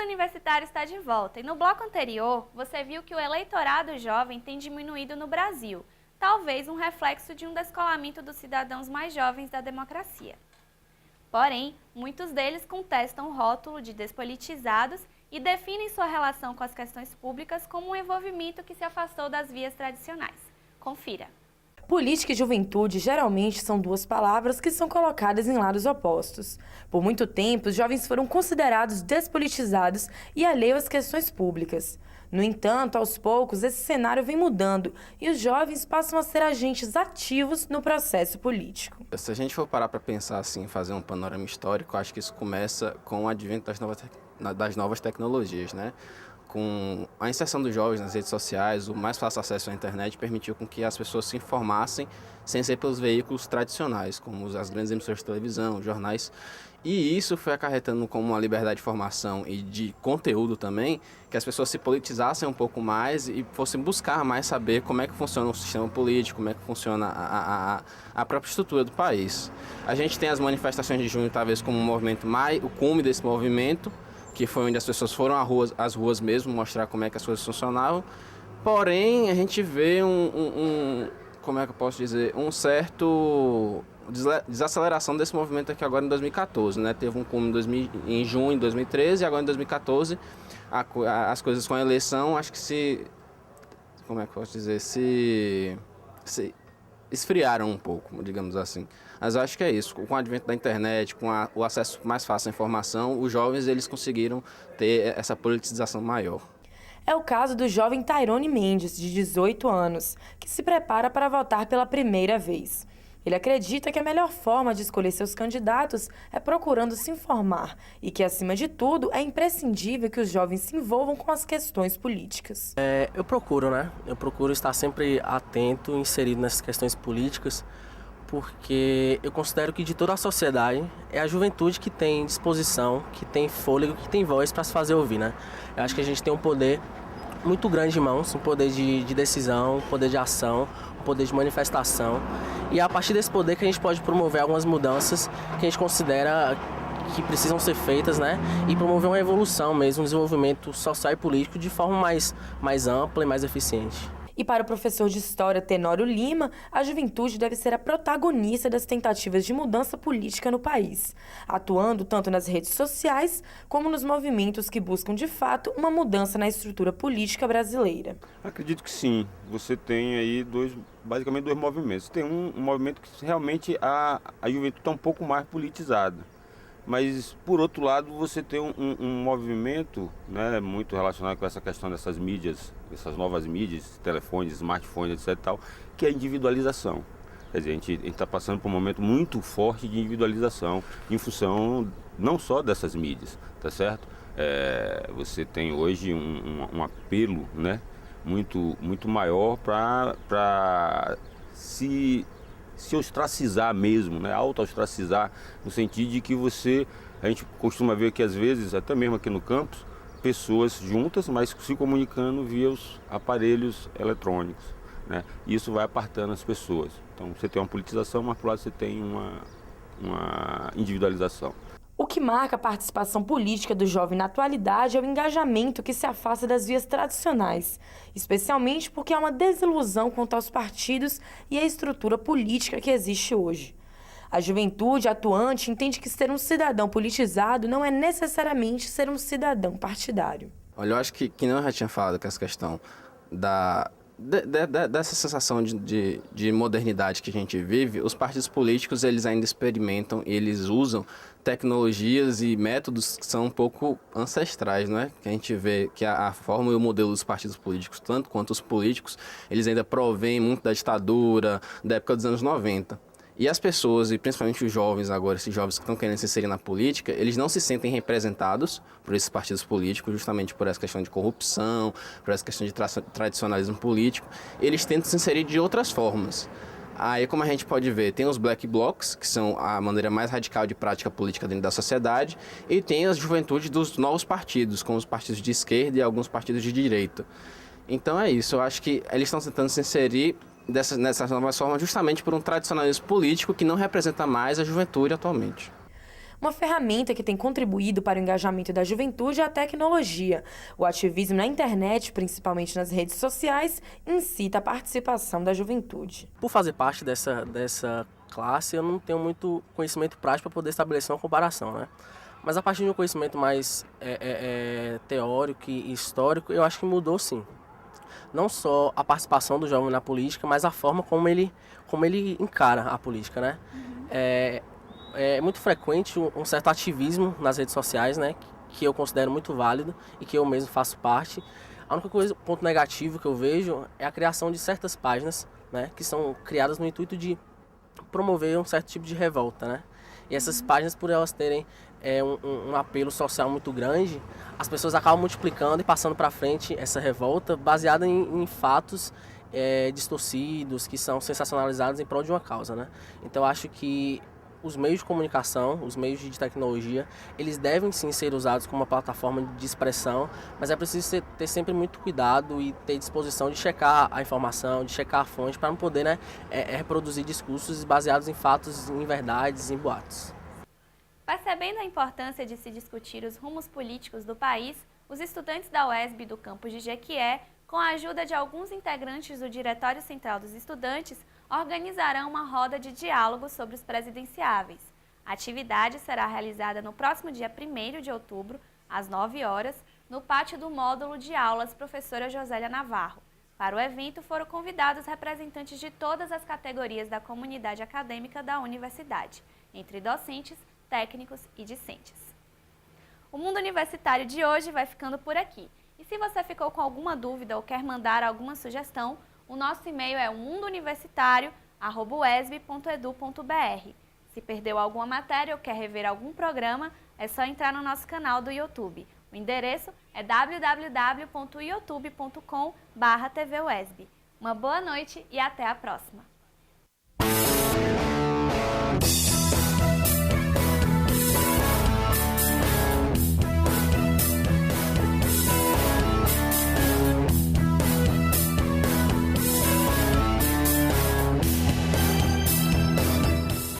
Universitário está de volta e no bloco anterior você viu que o eleitorado jovem tem diminuído no Brasil, talvez um reflexo de um descolamento dos cidadãos mais jovens da democracia. Porém, muitos deles contestam o rótulo de despolitizados e definem sua relação com as questões públicas como um envolvimento que se afastou das vias tradicionais. Confira. Política e juventude geralmente são duas palavras que são colocadas em lados opostos. Por muito tempo, os jovens foram considerados despolitizados e alheios às questões públicas. No entanto, aos poucos, esse cenário vem mudando e os jovens passam a ser agentes ativos no processo político. Se a gente for parar para pensar assim, fazer um panorama histórico, acho que isso começa com o advento das novas tecnologias, né? Com a inserção dos jovens nas redes sociais, o mais fácil acesso à internet permitiu com que as pessoas se informassem sem ser pelos veículos tradicionais, como as grandes emissoras de televisão, jornais. E isso foi acarretando como uma liberdade de formação e de conteúdo também, que as pessoas se politizassem um pouco mais e fossem buscar mais saber como é que funciona o sistema político, como é que funciona a própria estrutura do país. A gente tem as manifestações de junho talvez como um movimento mais, o cume desse movimento, que foi onde as pessoas foram às ruas mesmo, mostrar como é que as coisas funcionavam. Porém, a gente vê como é que eu posso dizer, um certo desaceleração desse movimento aqui agora em 2014, né? Teve um cume em junho de 2013 e agora em 2014 as coisas com a eleição, acho que como é que eu posso dizer, se esfriaram um pouco, digamos assim. Mas eu acho que é isso, com o advento da internet, com o acesso mais fácil à informação, os jovens eles conseguiram ter essa politização maior. É o caso do jovem Tairone Mendes, de 18 anos, que se prepara para votar pela primeira vez. Ele acredita que a melhor forma de escolher seus candidatos é procurando se informar e que, acima de tudo, é imprescindível que os jovens se envolvam com as questões políticas. Eu procuro estar sempre atento, inserido nessas questões políticas, porque eu considero que de toda a sociedade é a juventude que tem disposição, que tem fôlego, que tem voz para se fazer ouvir, né? Eu acho que a gente tem um poder muito grande em mãos, um poder de decisão, um poder de ação, um poder de manifestação. E é a partir desse poder que a gente pode promover algumas mudanças que a gente considera que precisam ser feitas, né? E promover uma evolução mesmo, um desenvolvimento social e político de forma mais ampla e mais eficiente. E para o professor de História Tenório Lima, a juventude deve ser a protagonista das tentativas de mudança política no país, atuando tanto nas redes sociais como nos movimentos que buscam, de fato, uma mudança na estrutura política brasileira. Acredito que sim. Você tem aí basicamente dois movimentos. Tem um movimento que realmente a juventude está um pouco mais politizada. Mas, por outro lado, você tem um movimento, né, muito relacionado com essa questão dessas mídias, essas novas mídias, telefones, smartphones, etc. Tal, que é a individualização. Quer dizer, a gente está passando por um momento muito forte de individualização em função não só dessas mídias, tá certo? Você tem hoje um apelo, né, muito maior para se ostracizar mesmo, né? Auto-ostracizar, no sentido de que a gente costuma ver que às vezes, até mesmo aqui no campus, pessoas juntas, mas se comunicando via os aparelhos eletrônicos, né? E isso vai apartando as pessoas. Então você tem uma politização, mas por lado você tem uma individualização. O que marca a participação política do jovem na atualidade é o engajamento que se afasta das vias tradicionais, especialmente porque há uma desilusão quanto aos partidos e à estrutura política que existe hoje. A juventude atuante entende que ser um cidadão politizado não é necessariamente ser um cidadão partidário. Olha, eu acho que não eu já tinha falado com essa questão dessa sensação de modernidade que a gente vive, os partidos políticos eles ainda experimentam, eles usam tecnologias e métodos que são um pouco ancestrais, não é? Que a gente vê que a forma e o modelo dos partidos políticos, tanto quanto os políticos, eles ainda provêm muito da ditadura, da época dos anos 90. E as pessoas, e principalmente os jovens agora, esses jovens que estão querendo se inserir na política, eles não se sentem representados por esses partidos políticos, justamente por essa questão de corrupção, por essa questão de tradicionalismo político. Eles tentam se inserir de outras formas. Aí, como a gente pode ver, tem os black blocs, que são a maneira mais radical de prática política dentro da sociedade, e tem as juventudes dos novos partidos, como os partidos de esquerda e alguns partidos de direita. Então é isso, eu acho que eles estão tentando se inserir nessas novas formas justamente por um tradicionalismo político que não representa mais a juventude atualmente. Uma ferramenta que tem contribuído para o engajamento da juventude é a tecnologia. O ativismo na internet, principalmente nas redes sociais, incita a participação da juventude. Por fazer parte dessa classe, eu não tenho muito conhecimento prático para poder estabelecer uma comparação, né? Mas a partir de um conhecimento mais teórico e histórico, eu acho que mudou sim. Não só a participação do jovem na política, mas a forma como ele encara a política, né? É muito frequente um certo ativismo nas redes sociais, né? Que eu considero muito válido e que eu mesmo faço parte. A única ponto negativo que eu vejo é a criação de certas páginas, né? Que são criadas no intuito de promover um certo tipo de revolta, né? E essas páginas, por elas terem um apelo social muito grande, as pessoas acabam multiplicando e passando para frente essa revolta baseada em fatos distorcidos, que são sensacionalizados em prol de uma causa, né? Então eu acho que os meios de comunicação, os meios de tecnologia, eles devem sim ser usados como uma plataforma de expressão, mas é preciso ter sempre muito cuidado e ter disposição de checar a informação, de checar a fonte, para não poder, né, reproduzir discursos baseados em fatos, em verdades, em boatos. Percebendo a importância de se discutir os rumos políticos do país, os estudantes da UESB do campus de Jequié, com a ajuda de alguns integrantes do Diretório Central dos Estudantes, organizarão uma roda de diálogo sobre os presidenciáveis. A atividade será realizada no próximo dia 1º de outubro, às 9 horas, no pátio do módulo de aulas Professora Josélia Navarro. Para o evento foram convidados representantes de todas as categorias da comunidade acadêmica da universidade, entre docentes, técnicos e discentes. O Mundo Universitário de hoje vai ficando por aqui. E se você ficou com alguma dúvida ou quer mandar alguma sugestão, o nosso e-mail é mundouniversitario@uesb.edu.br. Se perdeu alguma matéria ou quer rever algum programa, é só entrar no nosso canal do YouTube. O endereço é www.youtube.com/tvUESB. Uma boa noite e até a próxima!